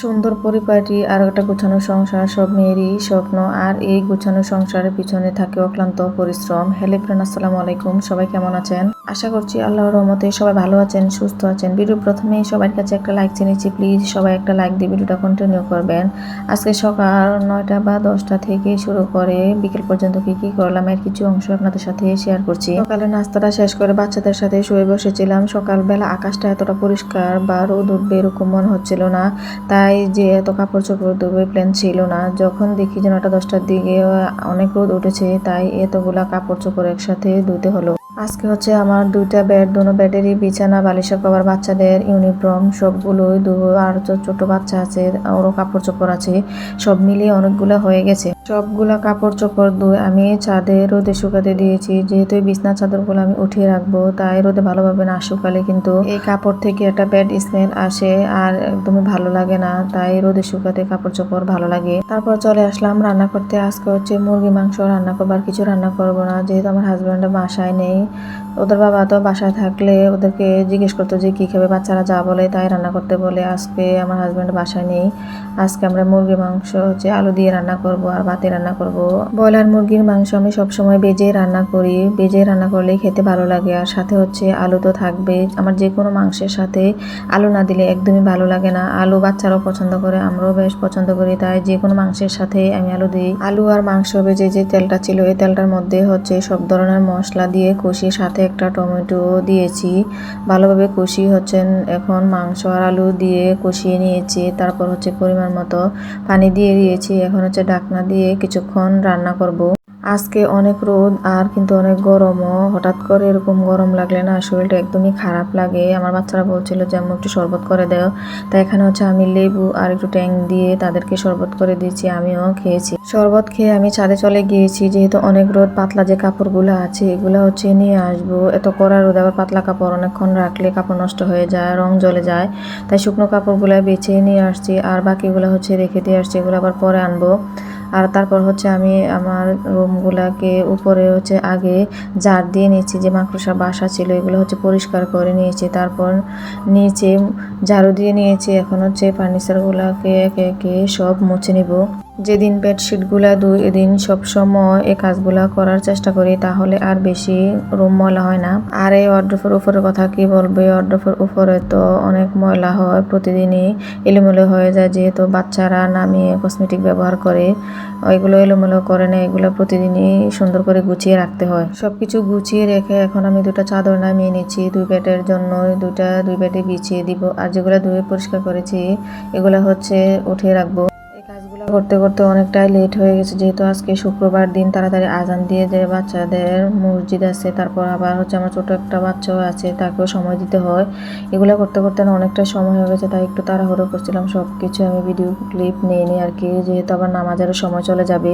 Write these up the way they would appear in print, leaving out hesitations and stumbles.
সুন্দর পরিপাটি আর একটা গোছানো সংসার সব মেয়েরই স্বপ্ন। আর এই গোছানো সংসারের পিছনে থাকে অক্লান্ত পরিশ্রম। হ্যালো ফ্রেন্ড, আসসালামু আলাইকুম। সবাই কেমন আছেন? আশা করছি আল্লাহর রহমতে সবাই ভালো আছেন, সুস্থ আছেন। ভিডিও প্রথমেই সবার কাছে একটা লাইক চেয়েছি, প্লিজ সবাই একটা লাইক দিয়ে ভিডিওটা কন্টিনিউ করবেন। আজকে সকাল 9টা বা 10টা থেকে শুরু করে বিকেল পর্যন্ত কি করলাম এর কিছু অংশ আপনাদের সাথে শেয়ার করছি। সকালে নাস্তাটা শেষ করে বাচ্চাদের সাথে শুয়ে বসেছিলাম। সকালবেলা আকাশটা এতটা পরিষ্কার বা রোদ উঠবে এরকম মনে হচ্ছিল না, তাই যে এত কাপড় চোপড় ধুবে প্ল্যান ছিল না। যখন দেখি যে 9টা 10টার দিকে অনেক রোদ উঠেছে, তাই এতগুলা কাপড় চোপড় একসাথে ধুতে হলো। আজকে হচ্ছে আমার 2টা বেড, দোনো বেডেরই বিছানা, বালিশের কভার, বাচ্চাদের ইউনিফর্ম সবগুলোই ধুবো। আর ছোট বাচ্চা আছে, ওরও কাপড় চোপড় আছে, সব মিলিয়ে অনেকগুলো হয়ে গেছে। সবগুলা কাপড় চোপড় ধুয়ে আমি ছাদে রোদে শুকাতে দিয়েছি। যেহেতু এই বিছনা চাদরগুলো আমি উঠিয়ে রাখবো, তাই রোদে ভালোভাবে না শুকালে কিন্তু এই কাপড় থেকে একটা ব্যাড স্মেল আসে আর একদমই ভালো লাগে না। তাই রোদে শুকাতে কাপড় চোপড় ভালো লাগে। তারপর চলে আসলাম রান্না করতে। আজকে হচ্ছে মুরগি মাংস রান্না করবো, আর কিছু রান্না করবো না, যেহেতু আমার হাজব্যান্ড বাসায় নেই। ওদের বাবা তো বাসায় থাকলে ওদেরকে জিজ্ঞেস করতো যে কী খাবে, বাচ্চারা যা বলে তাই রান্না করতে বলে। আজকে আমার হাজব্যান্ড বাসায় নেই। আজকে আমরা মুরগি মাংস হচ্ছে আলু দিয়ে রান্না করব আর ভাতে রান্না করব। ব্রয়লার মুরগির মাংস আমি সবসময় ভেজে রান্না করি, ভেজে রান্না করলে খেতে ভালো লাগে। আর সাথে হচ্ছে আলু তো থাকবে। আমার যে কোনো মাংসের সাথে আলু না দিলে একদমই ভালো লাগে না। আলু বাচ্চারাও পছন্দ করে, আমরাও বেশ পছন্দ করি, তাই যে কোনো মাংসের সাথে আমি আলু দিই। আলু আর মাংস ভেজে যে তেলটা ছিল, এই তেলটার মধ্যে হচ্ছে সব ধরনের মশলা দিয়ে কষিয়ে সাথে একটা টমেটো দিয়েছি। ভালোভাবে কষিয়ে হচ্ছেন এখন মাংস আর আলু দিয়ে কষিয়ে নিয়েছি। তারপর হচ্ছে পরিমাণ মতো পানি দিয়ে দিয়েছি। এখন হচ্ছে ঢাকনা দিয়ে কিছুক্ষণ রান্না করব। আজকে অনেক রোদ আর কিন্তু অনেক গরমও। হঠাৎ করে এরকম গরম লাগলে না শরীরটা একদমই খারাপ লাগে। আমার বাচ্চারা বলছিল যে আম্মু একটু শরবত করে দাও, তাই এখানে হচ্ছে আমি লেবু আর একটু ট্যাং দিয়ে তাদেরকে শরবত করে দিয়েছি, আমিও খেয়েছি। শরবত খেয়ে আমি ছাদে চলে গিয়েছি, যেহেতু অনেক রোদ। পাতলা যে কাপড়গুলো আছে এগুলো হচ্ছে নিয়ে আসবো। এত কড়া রোদ, আবার পাতলা কাপড় অনেকক্ষণ রাখলে কাপড় নষ্ট হয়ে যায়, রং জ্বলে যায়। তাই শুকনো কাপড়গুলো বেছে নিয়ে আসছি, আর বাকিগুলো হচ্ছে রেখে দিয়ে আসছি, এগুলো আবার পরে আনবো। আর তারপর হচ্ছে আমি আমার রুমগুলাকে উপরে হচ্ছে আগে ঝাড় দিয়ে নিয়েছি, যে মাকড়সা বাসা ছিল এগুলো হচ্ছে পরিষ্কার করে নিয়েছি। তারপর নিচে ঝাড়ু দিয়ে নিয়েছি। এখন হচ্ছে ফার্নিচারগুলোকে একে একে সব মুছে নিব। যেদিন বেডশিটগুলা ধুই এদিন সবসময় এই কাজগুলা করার চেষ্টা করি, তাহলে আর বেশি রুম ময়লা হয় না। আর এই ওয়ার্ড্রোবের উপরের কথা কি বলবো, এই ওয়ার্ড্রোবের উপরে তো অনেক ময়লা হয়, প্রতিদিনই এলোমেলো হয়ে যায়। যেহেতু বাচ্চারা নামিয়ে কসমেটিক ব্যবহার করে, ওইগুলো এলোমেলো করে না, এগুলো প্রতিদিনই সুন্দর করে গুছিয়ে রাখতে হয়। সবকিছু গুছিয়ে রেখে এখন আমি 2টা চাদর নামিয়ে নিচ্ছি 2 বেডের জন্য। 2 বেডে বিছিয়ে দিব। আর যেগুলো ধুয়ে পরিষ্কার করেছি এগুলো হচ্ছে উঠিয়ে রাখবো। কাজগুলো করতে করতে অনেকটাই লেট হয়ে গেছে, যেহেতু আজকে শুক্রবার দিন। তাড়াতাড়ি আজান দিয়ে যে বাচ্চাদের মসজিদ আছে, তারপর আবার হচ্ছে আমার ছোট একটা বাচ্চাও আছে, তাকেও সময় দিতে হয়। এগুলো করতে করতে না অনেকটা সময় হয়ে গেছে, তাই একটু তাড়াহুড়ো করছিলাম। সব কিছু আমি ভিডিও ক্লিপ নিয়ে নিই আর কি, যেহেতু আবার নামাজেরও সময় চলে যাবে।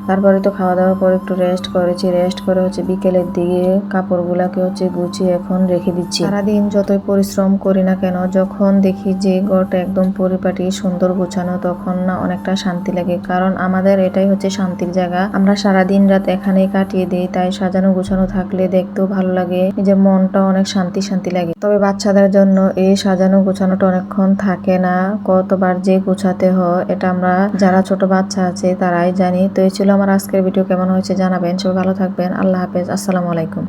তারপরে তো খাওয়া দাওয়ার পর একটু রেস্ট করেছি। রেস্ট করে হচ্ছে বিকেলের দিকে কাপড়গুলোকে হচ্ছে গুছিয়ে এখন রেখে দিচ্ছি। সারাদিন যতই পরিশ্রম করি না কেন, যখন দেখি যে ঘরটা একদম পরিপাটি সুন্দর গোছানো, তখন না অনেকটা শান্তি লাগে। কারণ আমাদের এটাই হচ্ছে শান্তির জায়গা, আমরা সারাদিন রাত এখানেই কাটিয়ে দিই। তাই সাজানো গোছানো থাকলে দেখতেও ভালো লাগে, নিজের মনটা অনেক শান্তি শান্তি লাগে। তবে বাচ্চাদের জন্য এই সাজানো গোছানোটা অনেকক্ষণ থাকে না, কতবার যে গোছাতে হয় এটা আমরা যারা ছোট বাচ্চা আছে তারাই জানি। তো এই ছিল আমার আজকের ভিডিও। কেমন হয়েছে জানাবেন। সবাই ভালো থাকবেন। আল্লাহ হাফেজ, আসসালামু আলাইকুম।